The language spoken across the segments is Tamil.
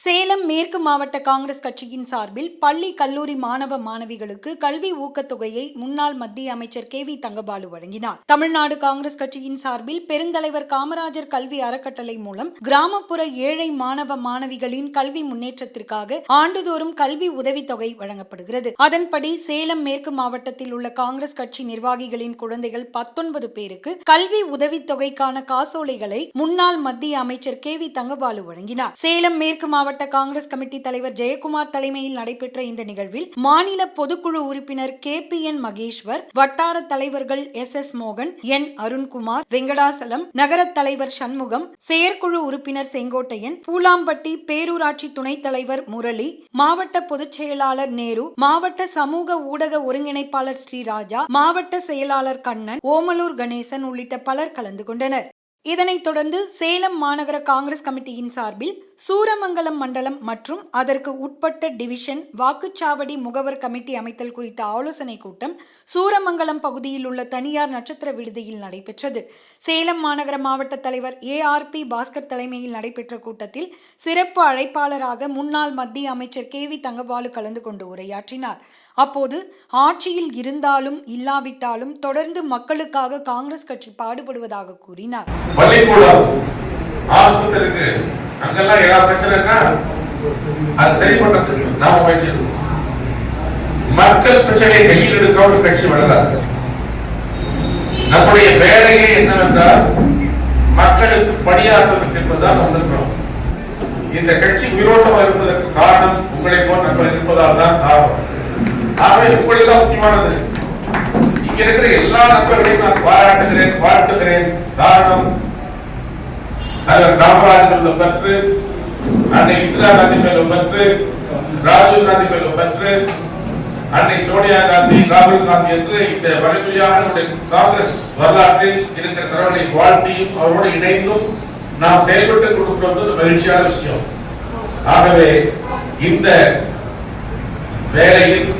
சேலம் மேற்கு மாவட்ட காங்கிரஸ் கட்சியின் சார்பில் பள்ளி கல்லூரி மாணவ மாணவிகளுக்கு கல்வி ஊக்கத்தொகையை முன்னாள் மத்திய அமைச்சர் KV தங்கபாலு வழங்கினார். தமிழ்நாடு காங்கிரஸ் கட்சியின் சார்பில் பெருந்தலைவர் காமராஜர் கல்வி அறக்கட்டளை மூலம் கிராமப்புற ஏழை மாணவ மாணவிகளின் கல்வி முன்னேற்றத்திற்காக ஆண்டுதோறும் கல்வி உதவித்தொகை வழங்கப்படுகிறது. அதன்படி சேலம் மேற்கு மாவட்டத்தில் உள்ள காங்கிரஸ் கட்சி நிர்வாகிகளின் குழந்தைகள் 19 பேருக்கு கல்வி உதவித்தொகைக்கான காசோலைகளை முன்னாள் மத்திய அமைச்சர் KV தங்கபாலு வழங்கினார். சேலம் மேற்கு மாவட்ட காங்கிரஸ் கமிட்டி தலைவர் ஜெயக்குமார் தலைமையில் நடைபெற்ற இந்த நிகழ்வில் மாநில பொதுக்குழு உறுப்பினர் KPN மகேஸ்வர், வட்டார தலைவர்கள் SS மோகன், N அருண்குமார், வெங்கடாசலம், நகர தலைவர் சண்முகம், செயற்குழு உறுப்பினர் செங்கோட்டையன், பூலாம்பட்டி பேரூராட்சி துணைத் தலைவர் முரளி, மாவட்ட பொதுச் செயலாளர் நேரு, மாவட்ட சமூக ஊடக ஒருங்கிணைப்பாளர் ஸ்ரீராஜா, மாவட்ட செயலாளர் கண்ணன், ஓமலூர் கணேசன் உள்ளிட்ட பலர் கலந்து கொண்டனர். இதனைத் தொடர்ந்து சேலம் மாநகர காங்கிரஸ் கமிட்டியின் சார்பில் சூரமங்கலம் மண்டலம் மற்றும் அதற்கு உட்பட்ட டிவிஷன் வாக்குச்சாவடி முகவர் கமிட்டி அமைத்தல் குறித்த ஆலோசனை கூட்டம் சூரமங்கலம் பகுதியில் உள்ள தனியார் நட்சத்திர விடுதியில் நடைபெற்றது. சேலம் மாநகர மாவட்ட தலைவர் ARP பாஸ்கர் தலைமையில் நடைபெற்ற கூட்டத்தில் சிறப்பு அழைப்பாளராக முன்னாள் மத்திய அமைச்சர் KV தங்கபாலு கலந்து கொண்டு உரையாற்றினார். அப்போது ஆட்சியில் இருந்தாலும் இல்லாவிட்டாலும் தொடர்ந்து மக்களுக்காக காங்கிரஸ் கட்சி பாடுபடுவதாக கூறினார். அங்கெல்லாம் ஏதாவது பிரச்சனைனா அது சரி பண்றதுக்கு நாம முயற்சி எடுக்கணும். மக்கள் பிரச்சனையை கையில் எடுக்க ஒரு கட்சி வளராது. நம்முடைய வேலையே என்னவென்றால் மக்களுக்கு பணியாற்றுவதற்கு என்பதுதான் வந்திருக்கிறோம். இந்த கட்சி உயிரோட்டமா இருப்பதற்கு காரணம் உங்களை போன்ற நண்பர்கள் இருப்பதால் தான் காரணம். ஆகவே உங்களெல்லாம் முக்கியமானது. இங்க இருக்கிற எல்லா நண்பர்களையும் நான் பாராட்டுகிறேன், வாழ்த்துகிறேன். காரணம் தலைவர் காமராஜர் பற்று, அன்னை இந்திரா காந்தி மேலும் பற்று, ராஜீவ் காந்தி மேலும் பற்று, அன்னை சோனியா காந்தி, ராகுல் காந்தி என்று இந்த வழிமுறையாக காங்கிரஸ் வரலாற்றில் இருக்கிற தலைவர்களை வாழ்த்தியும் அவரோடு இணைந்தும் நாம் செயல்பட்டு கொடுக்கிறது மகிழ்ச்சியான விஷயம். ஆகவே இந்த வேளையில்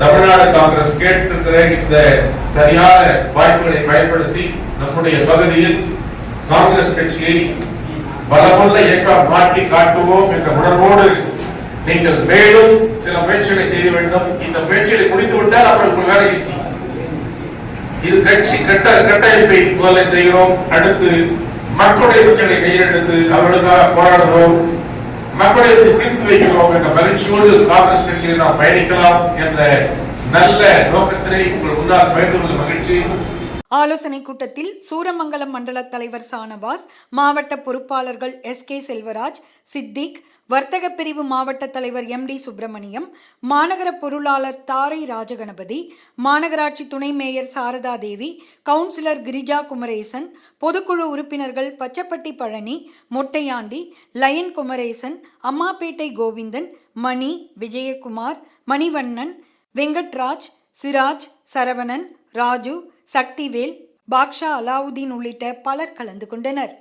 தமிழ்நாடு காங்கிரஸ் கேட்டிருக்கிற இந்த சரியான வாய்ப்புகளை பயன்படுத்தி நம்முடைய பகுதியில் காங்கிரஸ் கட்சியை பலமுள்ள இயக்கம் மாற்றி காட்டுவோம் என்ற உணர்வோடு நீங்கள் மேலும் சில முயற்சிகளை செய்ய வேண்டும். இந்த முயற்சிகளை முடித்துவிட்டால் அப்புறம் வேலை ஈஸி. இது கட்சி கட்டமைப்பை முதல்ல செய்கிறோம். அடுத்து மக்களுடைய பிரச்சனைகளை கையெடுத்து அவர்களுக்காக போராடுகிறோம், மக்களை தீர்த்து வைக்கிறோம் என்ற மகிழ்ச்சியோடு காங்கிரஸ் கட்சியில் நாம் பயணிக்கலாம் என்ற நல்ல நோக்கத்தினை உங்கள் முன்னால் பயன்படுத்த மகிழ்ச்சி. ஆலோசனை கூட்டத்தில் சூரமங்கலம் மண்டல தலைவர் சானவாஸ், மாவட்ட பொறுப்பாளர்கள் SK செல்வராஜ், சித்திக், வர்த்தக பிரிவு மாவட்ட தலைவர் MD சுப்பிரமணியம், மாநகர பொருளாளர் தாரை ராஜகணபதி, மாநகராட்சி துணை மேயர் சாரதா தேவி, கவுன்சிலர் கிரிஜா குமரேசன், பொதுக்குழு உறுப்பினர்கள் பச்சப்பட்டி பழனி, மொட்டையாண்டி, லயன் குமரேசன், அம்மாப்பேட்டை கோவிந்தன், மணி, விஜயகுமார், மணிவண்ணன், வெங்கட்ராஜ், சிராஜ், சரவணன், ராஜு, சக்திவேல், பாக்ஷா அலாவுதீன் உள்ளிட்ட பலர் கலந்து கொண்டனர்.